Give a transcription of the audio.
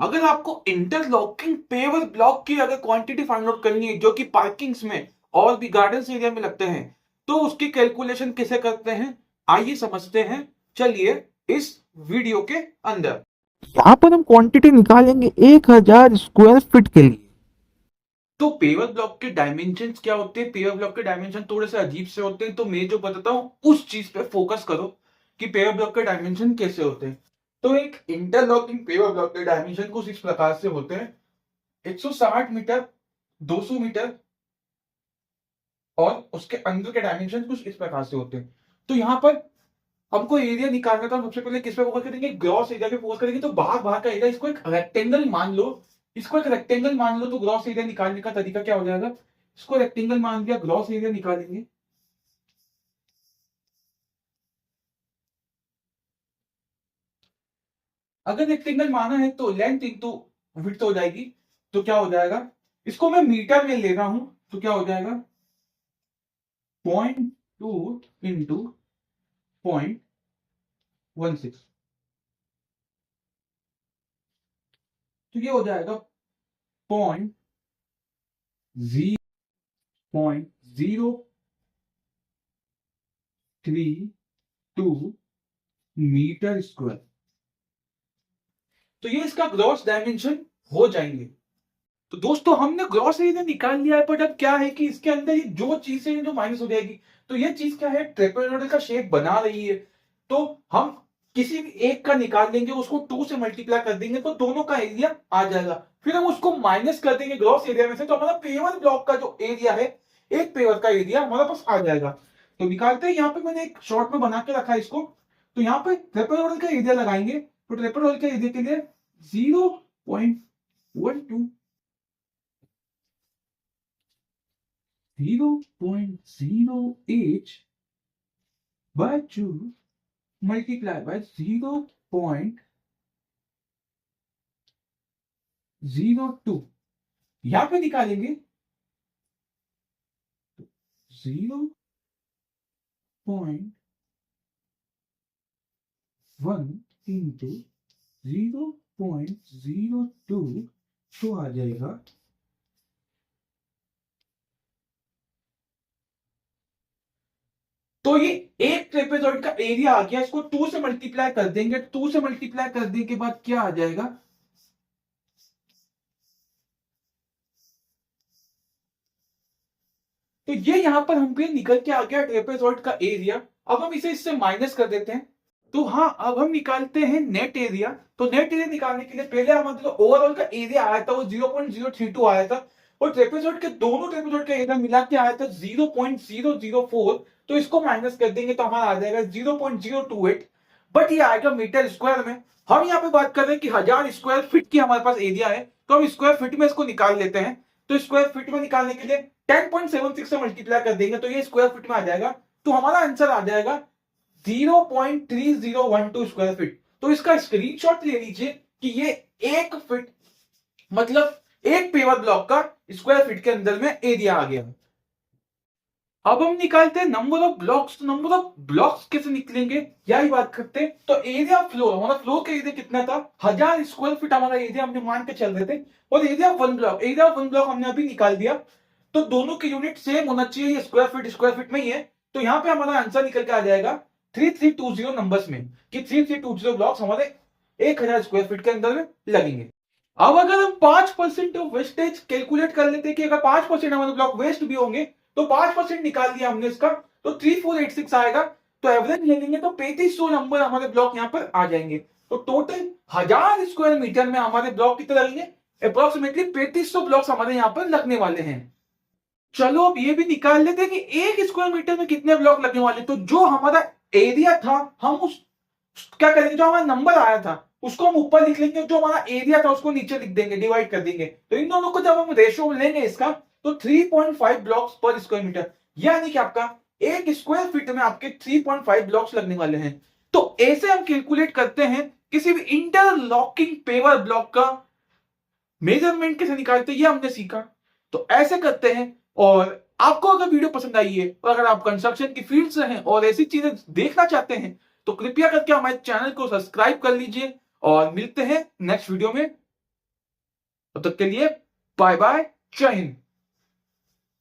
अगर आपको interlocking paver block की अगर क्वांटिटी फाइंड आउट करनी है जो कि पार्किंग्स में और भी गार्डन्स एरिया में लगते हैं, तो उसकी कैलकुलेशन कैसे करते हैं आइए समझते हैं। चलिए इस वीडियो के अंदर यहाँ पर हम क्वांटिटी निकालेंगे 1000 स्क्वायर फीट के लिए। तो पेवर ब्लॉक के डायमेंशंस क्या होते हैं। पेवर ब्लॉक के डायमेंशन थोड़े से अजीब से होते हैं, तो मैं जो बताता हूं उस चीज पे फोकस करो कि पेवर ब्लॉक के डायमेंशन कैसे होते हैं। तो एक इंटरलॉकिंग पेवर ब्लॉक के डायमेंशन कुछ इस प्रकार से होते हैं। 160 मीटर, 200 मीटर और उसके अंदर के डायमेंशन कुछ इस प्रकार से होते हैं। तो यहाँ पर हमको एरिया निकालना था। सबसे पहले किस पे फोकस करेंगे, ग्रॉस एरिया पे फोकस करेंगे। तो बाहर बाहर का एरिया, इसको एक रेक्टेंगल मान लो। इसको एक रेक्टेंगल मान लो तो ग्रॉस एरिया निकालने का तरीका क्या हो जाएगा। इसको रेक्टेंगल मान लिया, ग्रॉस एरिया निकालेंगे। अगर रेक्टेंगल माना है तो लेंथ इंटू विड्थ हो जाएगी। तो क्या हो जाएगा, इसको मैं मीटर में ले रहा हूं तो क्या हो जाएगा, 0.2 इंटू 0.16। तो ये हो जाएगा 0.032 मीटर स्क्वायर। तो ये इसका ग्रॉस डायमेंशन हो जाएंगे। तो दोस्तों हमने ग्रॉस एरिया निकाल लिया है, बट अब क्या है कि इसके अंदर ये जो चीजें हैं जो माइनस हो जाएगी। तो ये चीज क्या है, ट्रेपेजॉइडल का शेप बना रही है। तो हम किसी भी एक का निकाल लेंगे, उसको 2 से मल्टीप्लाई कर देंगे तो दोनों का एरिया आ जाएगा। फिर हम उसको माइनस कर देंगे ग्रॉस एरिया में से, तो हमारा पेवर ब्लॉक का जो एरिया है, एक पेवर का एरिया हमारे पास आ जाएगा। तो निकालते हैं। यहाँ पे मैंने एक शॉर्ट में बना के रखा है इसको। तो यहाँ पे ट्रेपेजॉइडल का एरिया लगाएंगे। तो ट्रेपेजॉइडल के एरिया के लिए 0.12 0.08 by 2 multiplied by 0.02 यहां पे निकालेंगे। 0.1 इंटू 0.02 तो आ जाएगा। तो ये एक ट्रेपेजॉइड का एरिया आ गया। इसको 2 से मल्टीप्लाई कर देंगे। 2 से मल्टीप्लाई करने के बाद क्या आ जाएगा, तो ये यहां पर हमको निकल के आ गया ट्रेपेजॉइड का एरिया। अब हम इसे इससे माइनस कर देते हैं। तो हाँ, अब हम निकालते हैं नेट एरिया। तो नेट एरिया निकालने के लिए पहले हम मतलब ओवरऑल का एरिया आया था वो 0.032 आया था, और ट्रेपेजॉइड के दोनों ट्रेपेजॉइड का एरिया मिला के आया था 0.004। तो इसको माइनस कर देंगे तो हमारा आ जाएगा 0.028। बट ये आएगा मीटर स्क्वायर में। हम यहाँ पे बात कर रहे हैं कि 1000 स्क्वायर फीट की हमारे पास एरिया है, तो हम स्क्वायर फीट में इसको निकाल लेते हैं। तो स्क्वायर फीट में निकालने के लिए 10.76 से मल्टीप्लाई कर देंगे तो ये स्क्वायर फीट में आ जाएगा। तो हमारा आंसर आ जाएगा 0.3012 स्क्वायर फीट। तो इसका स्क्रीनशॉट ले लीजिए कि ये एक फीट मतलब एक पेवर ब्लॉक का स्क्वायर फीट के अंदर में एरिया आ गया। अब हम निकालते हैं नंबर ऑफ ब्लॉक्स। तो नंबर ऑफ ब्लॉक्स कैसे निकलेंगे यही बात करते हैं। तो एरिया फ्लोर, हमारा फ्लोर का एरिया कितना था, 1000 स्क्वायर फीट हमारा एरिया हमने मान के चल रहे थे। और एरिया ऑफ वन ब्लॉक हमने अभी निकाल दिया। तो दोनों की यूनिट सेम होना चाहिए, स्क्वायर फीट में ही है। तो यहाँ पे हमारा आंसर निकल के आ जाएगा 3320 नंबर्स में, कि 3320 ब्लॉक्स हमारे 1000 स्क्वायर फीट के अंदर में लगेंगे। अब अगर हम 5% ऑफ वेस्टेज कैलकुलेट कर लेते हैं कि अगर 5% हमारे ब्लॉक वेस्ट भी होंगे, तो 5% निकाल दिया हमने इसका, तो 3486 आएगा। तो एवरेज ले लेंगे तो 3500 नंबर हमारे ब्लॉक यहाँ पर आ जाएंगे। तो टोटल 1000 स्क्वायर मीटर में हमारे ब्लॉक कितने लगेंगे, अप्रोक्सीमेटली 3500 ब्लॉक्स हमारे यहाँ पर लगने वाले हैं। चलो अब ये भी निकाल लेते हैं कि एक स्क्वायर मीटर में कितने ब्लॉक लगने वाले। तो जो हमारा एरिया था, हम उस क्या करेंगे, जो हमारा नंबर आया था उसको हम ऊपर लिख लेंगे, जो हमारा एरिया था उसको नीचे लिख देंगे, डिवाइड कर देंगे। तो इन दोनों को जब हम रेशियो लेंगे इसका, तो 3.5 ब्लॉक्स पर स्क्वायर मीटर, यानी कि आपका एक स्क्वायर फीट में आपके 3.5 ब्लॉक्स लगने वाले हैं। तो ऐसे हम कैलकुलेट करते हैं किसी भी इंटरलॉकिंग पेवर ब्लॉक का मेजरमेंट कैसे निकालते हैं, ये हमने सीखा। तो ऐसे करते हैं। और आपको अगर वीडियो पसंद आई है और अगर आप कंस्ट्रक्शन की फील्ड से हैं और ऐसी चीजें देखना चाहते हैं, तो कृपया करके हमारे चैनल को सब्सक्राइब कर लीजिए। और मिलते हैं नेक्स्ट वीडियो में। तब तक के लिए बाय बाय, जय हिंद।